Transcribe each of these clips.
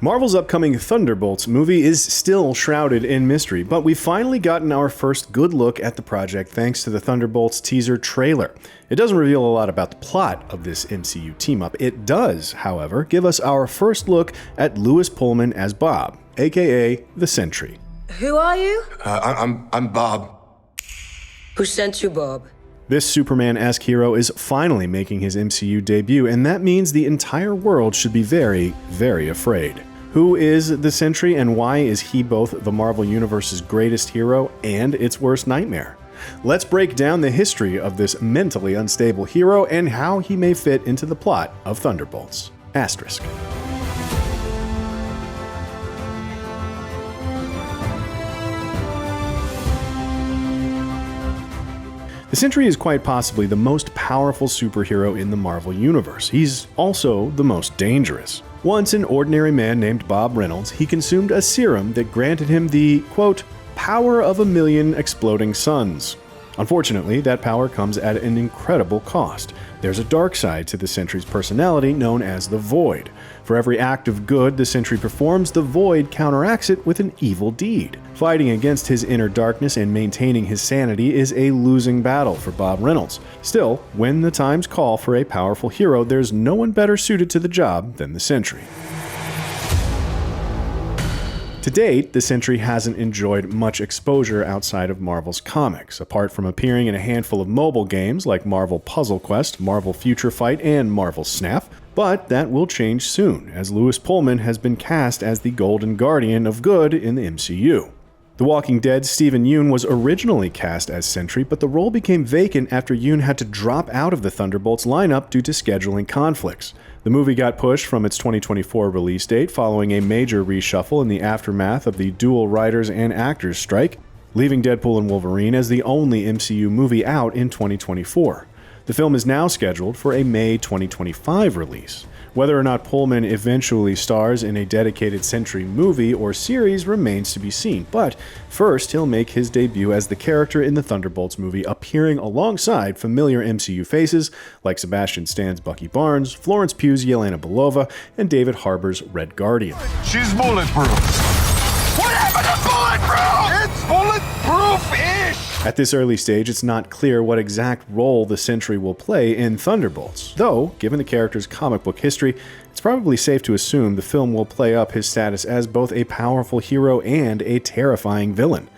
Marvel's upcoming Thunderbolts movie is still shrouded in mystery, but we've finally gotten our first good look at the project thanks to the Thunderbolts teaser trailer. It doesn't reveal a lot about the plot of this MCU team-up. It does, however, give us our first look at Lewis Pullman as Bob, aka the Sentry. Who are you? I'm Bob. Who sent you, Bob? This Superman-esque hero is finally making his MCU debut, and that means the entire world should be very, very afraid. Who is the Sentry, and why is he both the Marvel Universe's greatest hero and its worst nightmare? Let's break down the history of this mentally unstable hero and how he may fit into the plot of Thunderbolts. Asterisk. The Sentry is quite possibly the most powerful superhero in the Marvel Universe. He's also the most dangerous. Once an ordinary man named Bob Reynolds, he consumed a serum that granted him the, quote, power of 1,000,000 exploding suns. Unfortunately, that power comes at an incredible cost. There's a dark side to the Sentry's personality known as the Void. For every act of good the Sentry performs, the Void counteracts it with an evil deed. Fighting against his inner darkness and maintaining his sanity is a losing battle for Bob Reynolds. Still, when the times call for a powerful hero, there's no one better suited to the job than the Sentry. To date, the Sentry hasn't enjoyed much exposure outside of Marvel's comics, apart from appearing in a handful of mobile games like Marvel Puzzle Quest, Marvel Future Fight, and Marvel Snap. But that will change soon, as Lewis Pullman has been cast as the Golden Guardian of Good in the MCU. The Walking Dead's Steven Yeun was originally cast as Sentry, but the role became vacant after Yeun had to drop out of the Thunderbolts lineup due to scheduling conflicts. The movie got pushed from its 2024 release date following a major reshuffle in the aftermath of the dual writers and actors strike, leaving Deadpool and Wolverine as the only MCU movie out in 2024. The film is now scheduled for a May 2025 release. Whether or not Pullman eventually stars in a dedicated Sentry movie or series remains to be seen, but first he'll make his debut as the character in the Thunderbolts movie, appearing alongside familiar MCU faces like Sebastian Stan's Bucky Barnes, Florence Pugh's Yelena Belova, and David Harbour's Red Guardian. She's bulletproof. What happened to bulletproof? It's bulletproof-ish! At this early stage, it's not clear what exact role the Sentry will play in Thunderbolts, though, given the character's comic book history, it's probably safe to assume the film will play up his status as both a powerful hero and a terrifying villain.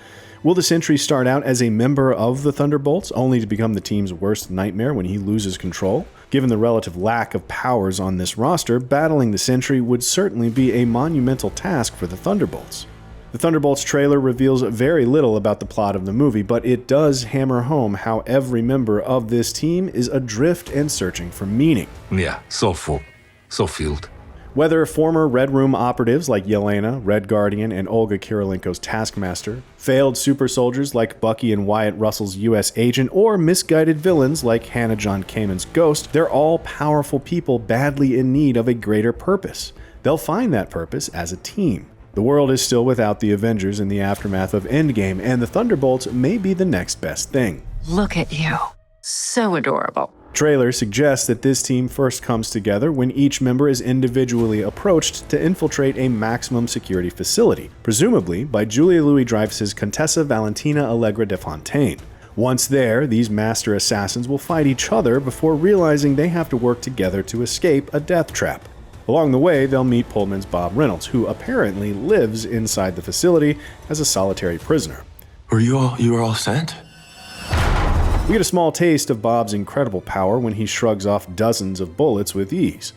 Will the Sentry start out as a member of the Thunderbolts, only to become the team's worst nightmare when he loses control? Given the relative lack of powers on this roster, battling the Sentry would certainly be a monumental task for the Thunderbolts. The Thunderbolts trailer reveals very little about the plot of the movie, but it does hammer home how every member of this team is adrift and searching for meaning. Yeah, so full, so filled. Whether former Red Room operatives like Yelena, Red Guardian, and Olga Kurylenko's Taskmaster, failed super soldiers like Bucky and Wyatt Russell's US Agent, or misguided villains like Hannah John-Kamen's Ghost, they're all powerful people badly in need of a greater purpose. They'll find that purpose as a team. The world is still without the Avengers in the aftermath of Endgame, and the Thunderbolts may be the next best thing. Look at you. So adorable. Trailer suggests that this team first comes together when each member is individually approached to infiltrate a maximum security facility, presumably by Julia Louis-Dreyfus's Contessa Valentina Allegra de Fontaine. Once there, these master assassins will fight each other before realizing they have to work together to escape a death trap. Along the way, they'll meet Pullman's Bob Reynolds, who apparently lives inside the facility as a solitary prisoner. You were all sent? We get a small taste of Bob's incredible power when he shrugs off dozens of bullets with ease.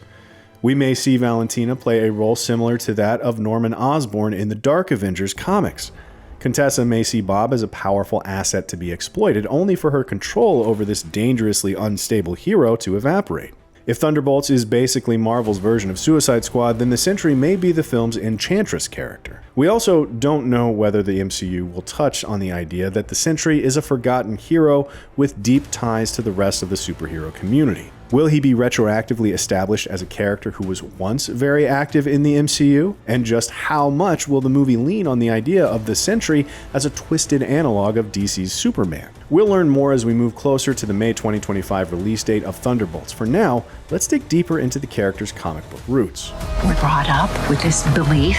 We may see Valentina play a role similar to that of Norman Osborn in the Dark Avengers comics. Contessa may see Bob as a powerful asset to be exploited, only for her control over this dangerously unstable hero to evaporate. If Thunderbolts is basically Marvel's version of Suicide Squad, then the Sentry may be the film's Enchantress character. We also don't know whether the MCU will touch on the idea that the Sentry is a forgotten hero with deep ties to the rest of the superhero community. Will he be retroactively established as a character who was once very active in the MCU? And just how much will the movie lean on the idea of the Sentry as a twisted analog of DC's Superman? We'll learn more as we move closer to the May 2025 release date of Thunderbolts. For now, let's dig deeper into the character's comic book roots. We're brought up with this belief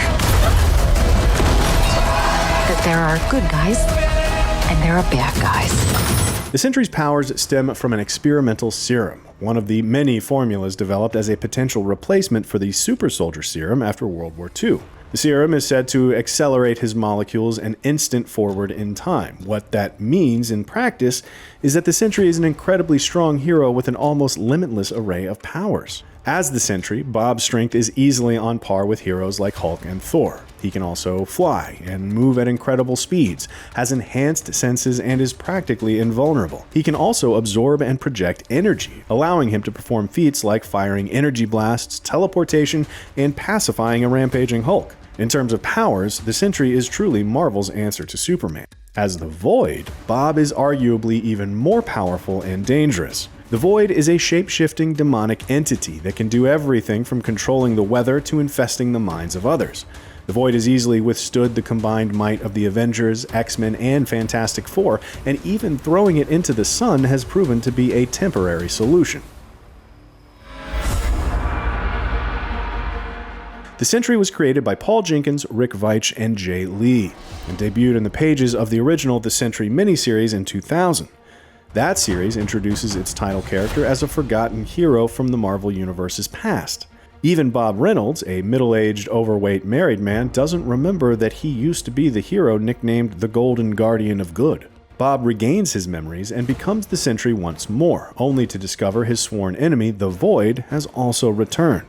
that there are good guys and there are bad guys. The Sentry's powers stem from an experimental serum, one of the many formulas developed as a potential replacement for the super soldier serum after World War II. The serum is said to accelerate his molecules an instant forward in time. What that means in practice is that the Sentry is an incredibly strong hero with an almost limitless array of powers. As the Sentry, Bob's strength is easily on par with heroes like Hulk and Thor. He can also fly and move at incredible speeds, has enhanced senses, and is practically invulnerable. He can also absorb and project energy, allowing him to perform feats like firing energy blasts, teleportation, and pacifying a rampaging Hulk. In terms of powers, the Sentry is truly Marvel's answer to Superman. As the Void, Bob is arguably even more powerful and dangerous. The Void is a shape-shifting demonic entity that can do everything from controlling the weather to infesting the minds of others. The Void has easily withstood the combined might of the Avengers, X-Men, and Fantastic Four, and even throwing it into the sun has proven to be a temporary solution. The Sentry was created by Paul Jenkins, Rick Veitch, and Jay Lee, and debuted in the pages of the original The Sentry miniseries in 2000. That series introduces its title character as a forgotten hero from the Marvel Universe's past. Even Bob Reynolds, a middle-aged, overweight married man, doesn't remember that he used to be the hero nicknamed the Golden Guardian of Good. Bob regains his memories and becomes the Sentry once more, only to discover his sworn enemy, the Void, has also returned.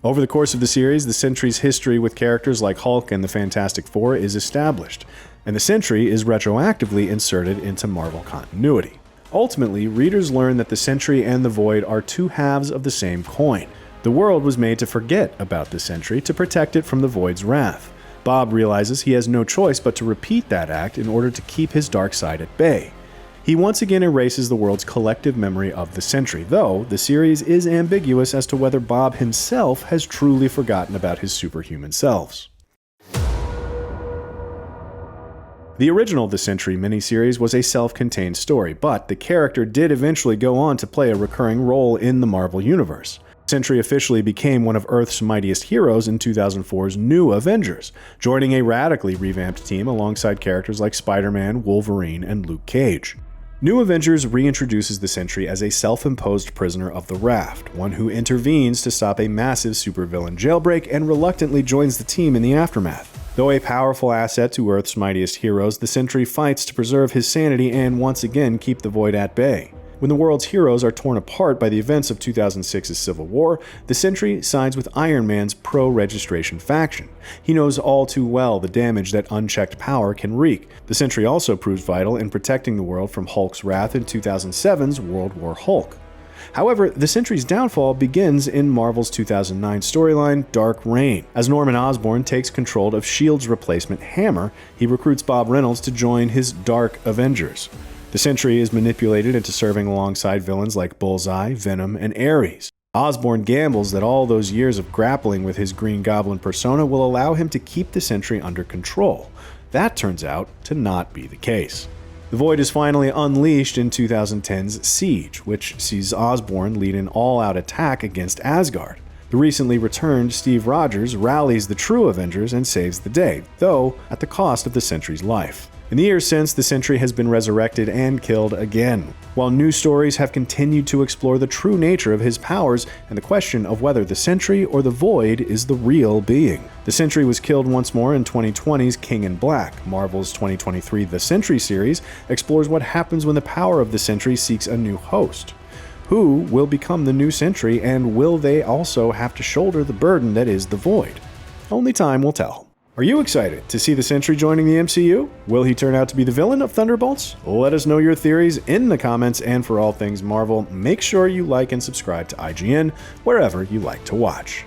Over the course of the series, the Sentry's history with characters like Hulk and the Fantastic Four is established, and the Sentry is retroactively inserted into Marvel continuity. Ultimately, readers learn that the Sentry and the Void are two halves of the same coin. The world was made to forget about the Sentry to protect it from the Void's wrath. Bob realizes he has no choice but to repeat that act in order to keep his dark side at bay. He once again erases the world's collective memory of the Sentry, though the series is ambiguous as to whether Bob himself has truly forgotten about his superhuman selves. The original The Sentry miniseries was a self-contained story, but the character did eventually go on to play a recurring role in the Marvel Universe. Sentry officially became one of Earth's mightiest heroes in 2004's New Avengers, joining a radically revamped team alongside characters like Spider-Man, Wolverine, and Luke Cage. New Avengers reintroduces the Sentry as a self-imposed prisoner of the Raft, one who intervenes to stop a massive supervillain jailbreak and reluctantly joins the team in the aftermath. Though a powerful asset to Earth's mightiest heroes, the Sentry fights to preserve his sanity and once again keep the Void at bay. When the world's heroes are torn apart by the events of 2006's Civil War, the Sentry sides with Iron Man's pro-registration faction. He knows all too well the damage that unchecked power can wreak. The Sentry also proves vital in protecting the world from Hulk's wrath in 2007's World War Hulk. However, the Sentry's downfall begins in Marvel's 2009 storyline, Dark Reign. As Norman Osborn takes control of S.H.I.E.L.D.'s replacement Hammer, he recruits Bob Reynolds to join his Dark Avengers. The Sentry is manipulated into serving alongside villains like Bullseye, Venom, and Ares. Osborn gambles that all those years of grappling with his Green Goblin persona will allow him to keep the Sentry under control. That turns out to not be the case. The Void is finally unleashed in 2010's Siege, which sees Osborn lead an all-out attack against Asgard. The recently returned Steve Rogers rallies the true Avengers and saves the day, though at the cost of the Sentry's life. In the years since, the Sentry has been resurrected and killed again, while new stories have continued to explore the true nature of his powers and the question of whether the Sentry or the Void is the real being. The Sentry was killed once more in 2020's King in Black. Marvel's 2023 The Sentry series explores what happens when the power of the Sentry seeks a new host. Who will become the new Sentry, and will they also have to shoulder the burden that is the Void? Only time will tell. Are you excited to see the Sentry joining the MCU? Will he turn out to be the villain of Thunderbolts? Let us know your theories in the comments, and for all things Marvel, make sure you like and subscribe to IGN wherever you like to watch.